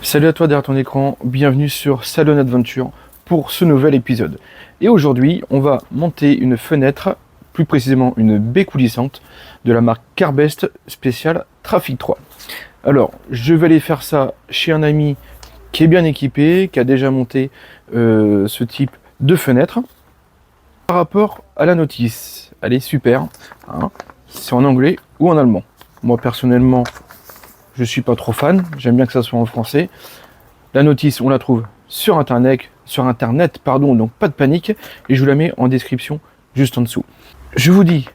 Salut à toi derrière ton écran, bienvenue sur Salon Adventure pour ce nouvel épisode. Et aujourd'hui, on va monter une fenêtre, plus précisément une baie coulissante de la marque Carbest spéciale Trafic 3. Alors, je vais aller faire ça chez un ami qui est bien équipé, qui a déjà monté ce type de fenêtre. Par rapport à la notice, elle est super, hein. C'est en anglais ou en allemand. Moi personnellement, je suis pas trop fan, j'aime bien que ça soit en français. La notice, on la trouve sur internet, pardon, donc pas de panique, et je vous la mets en description juste en dessous. Je vous dis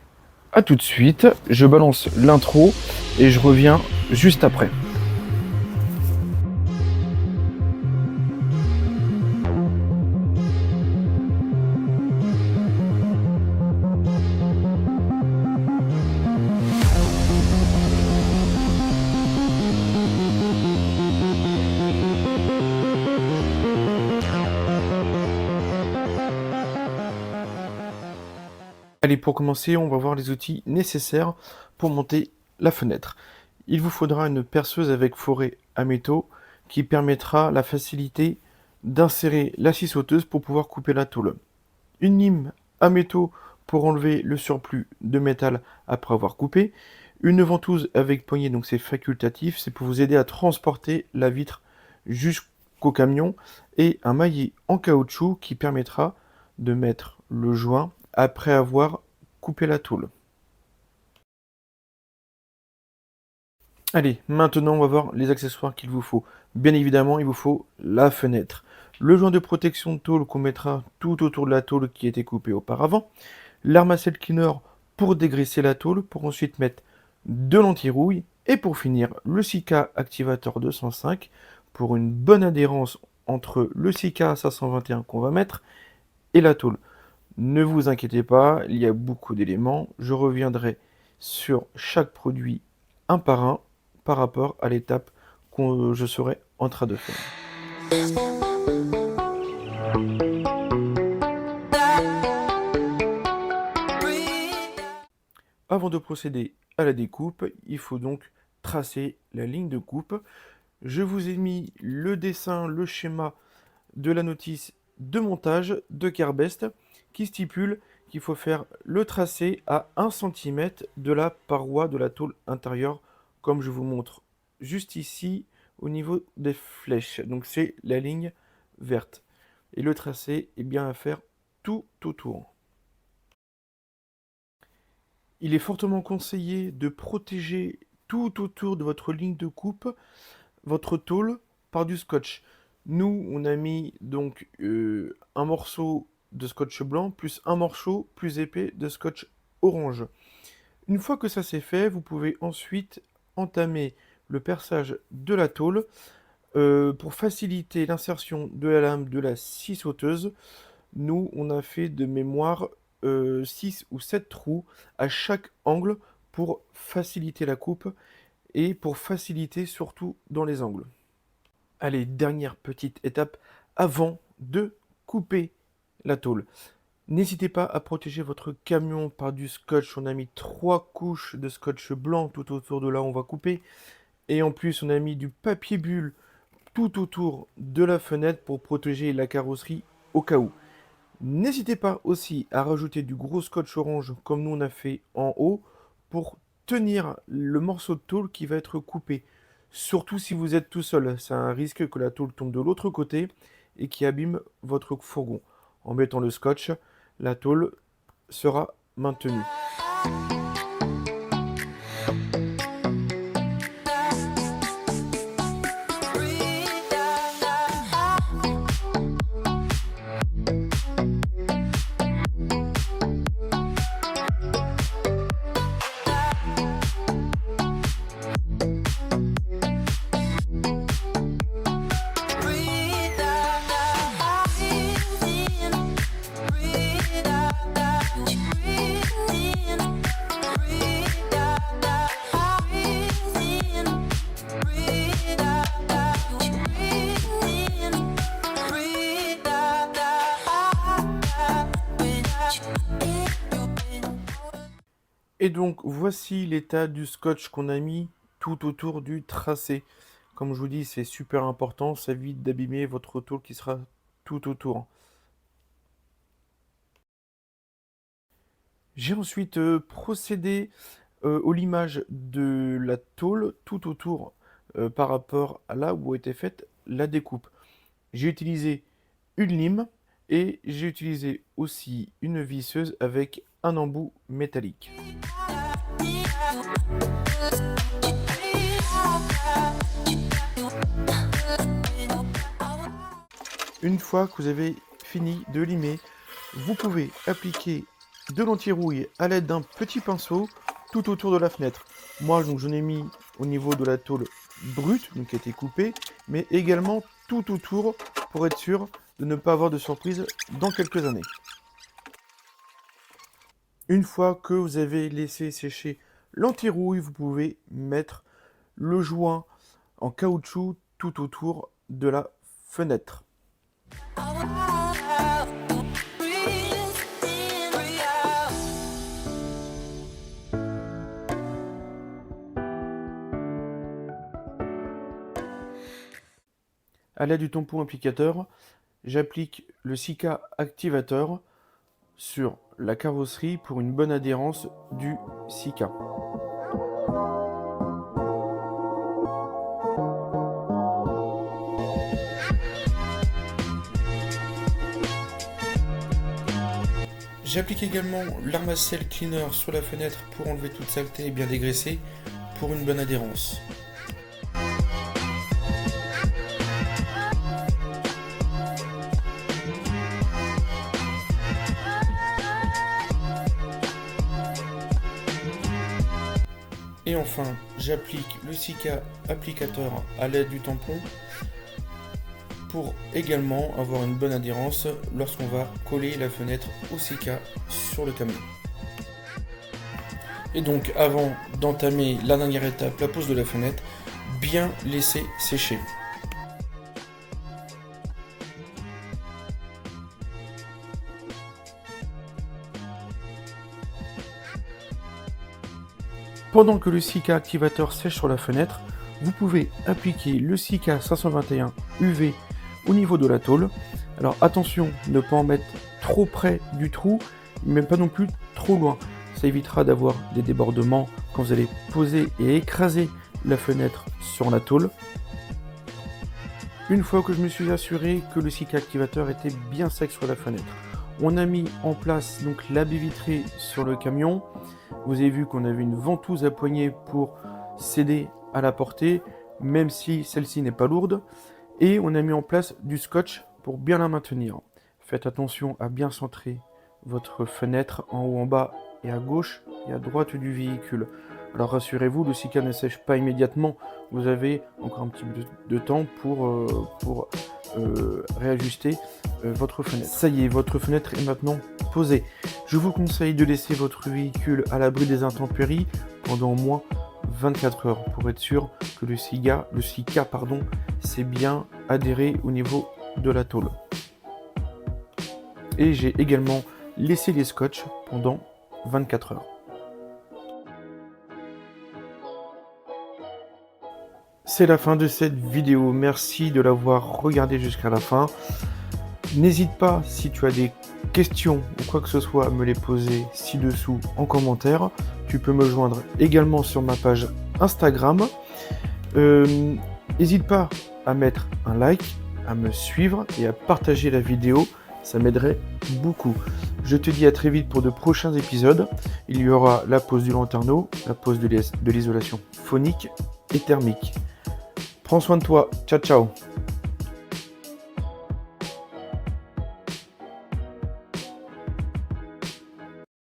à tout de suite, je balance l'intro et je reviens juste après. Allez, pour commencer, on va voir les outils nécessaires pour monter la fenêtre. Il vous faudra une perceuse avec forêt à métaux qui permettra la facilité d'insérer la scie sauteuse pour pouvoir couper la tôle. Une lime à métaux pour enlever le surplus de métal après avoir coupé. Une ventouse avec poignée, donc c'est facultatif, c'est pour vous aider à transporter la vitre jusqu'au camion. Et un maillet en caoutchouc qui permettra de mettre le joint après avoir coupé la tôle. Allez, maintenant on va voir les accessoires qu'il vous faut. Bien évidemment, il vous faut la fenêtre. Le joint de protection de tôle qu'on mettra tout autour de la tôle qui a été coupée auparavant. L'arme à sel cleaner pour dégraisser la tôle, pour ensuite mettre de l'anti-rouille. Et pour finir, le Sika Activator 205 pour une bonne adhérence entre le Sika 521 qu'on va mettre et la tôle. Ne vous inquiétez pas, il y a beaucoup d'éléments. Je reviendrai sur chaque produit un par rapport à l'étape que je serai en train de faire. Avant de procéder à la découpe, il faut donc tracer la ligne de coupe. Je vous ai mis le dessin, le schéma de la notice de montage de Carbest qui stipule qu'il faut faire le tracé à 1 cm de la paroi de la tôle intérieure, comme je vous montre juste ici au niveau des flèches. Donc c'est la ligne verte. Et le tracé est bien à faire tout autour. Il est fortement conseillé de protéger tout autour de votre ligne de coupe, votre tôle, par du scotch. Nous, on a mis donc un morceau de scotch blanc plus un morceau plus épais de scotch orange. Une fois que ça c'est fait, vous pouvez ensuite entamer le perçage de la tôle pour faciliter l'insertion de la lame de la scie sauteuse. Nous, on a fait de mémoire 6 ou 7 trous à chaque angle pour faciliter la coupe et pour faciliter surtout dans les angles. Allez, dernière petite étape avant de couper la tôle. N'hésitez pas à protéger votre camion par du scotch. On a mis 3 couches de scotch blanc tout autour de là où on va couper. Et en plus, on a mis du papier bulle tout autour de la fenêtre pour protéger la carrosserie au cas où. N'hésitez pas aussi à rajouter du gros scotch orange comme nous on a fait en haut pour tenir le morceau de tôle qui va être coupé. Surtout si vous êtes tout seul, c'est un risque que la tôle tombe de l'autre côté et qui abîme votre fourgon. En mettant le scotch, la tôle sera maintenue. Et donc voici l'état du scotch qu'on a mis tout autour du tracé. Comme je vous dis, c'est super important, ça évite d'abîmer votre tôle qui sera tout autour. J'ai ensuite procédé au limage de la tôle tout autour par rapport à là où a été faite la découpe. J'ai utilisé une lime et j'ai utilisé aussi une visseuse avec un embout métallique. Une fois que vous avez fini de limer, vous pouvez appliquer de l'anti-rouille à l'aide d'un petit pinceau tout autour de la fenêtre. Moi, donc, j'en ai mis au niveau de la tôle brute, donc qui a été coupée, mais également tout autour pour être sûr de ne pas avoir de surprise dans quelques années. Une fois que vous avez laissé sécher l'anti-rouille, vous pouvez mettre le joint en caoutchouc tout autour de la fenêtre. À l'aide du tampon applicateur, j'applique le Sika activateur sur la carrosserie pour une bonne adhérence du Sika. J'applique également l'Armacell Cleaner sur la fenêtre pour enlever toute saleté et bien dégraisser pour une bonne adhérence. Et enfin, j'applique le Sika applicateur à l'aide du tampon pour également avoir une bonne adhérence lorsqu'on va coller la fenêtre au Sika sur le camion. Et donc avant d'entamer la dernière étape, la pose de la fenêtre, bien laisser sécher. Pendant que le Sika activateur sèche sur la fenêtre, vous pouvez appliquer le Sika 521 UV au niveau de la tôle. Alors attention, ne pas en mettre trop près du trou, mais pas non plus trop loin. Ça évitera d'avoir des débordements quand vous allez poser et écraser la fenêtre sur la tôle. Une fois que je me suis assuré que le Sika activateur était bien sec sur la fenêtre, on a mis en place donc la baie vitrée sur le camion. Vous avez vu qu'on avait une ventouse à poignée pour s'aider à la porter, même si celle-ci n'est pas lourde. Et on a mis en place du scotch pour bien la maintenir. Faites attention à bien centrer votre fenêtre en haut, en bas et à gauche et à droite du véhicule. Alors rassurez-vous, le Sika ne sèche pas immédiatement. Vous avez encore un petit peu de temps pour réajuster votre fenêtre. Ça y est, votre fenêtre est maintenant posée. Je vous conseille de laisser votre véhicule à l'abri des intempéries pendant au moins 24 heures pour être sûr que le Sika s'est bien adhéré au niveau de la tôle. Et j'ai également laissé les scotch pendant 24 heures. C'est la fin de cette vidéo. Merci de l'avoir regardé jusqu'à la fin. N'hésite pas, si tu as des questions ou quoi que ce soit, à me les poser ci-dessous en commentaire. Tu peux me joindre également sur ma page Instagram. N'hésite pas à mettre un like, à me suivre et à partager la vidéo. Ça m'aiderait beaucoup. Je te dis à très vite pour de prochains épisodes. Il y aura la pose du lanterneau, la pose de l'isolation phonique et thermique. Prends soin de toi. Ciao, ciao.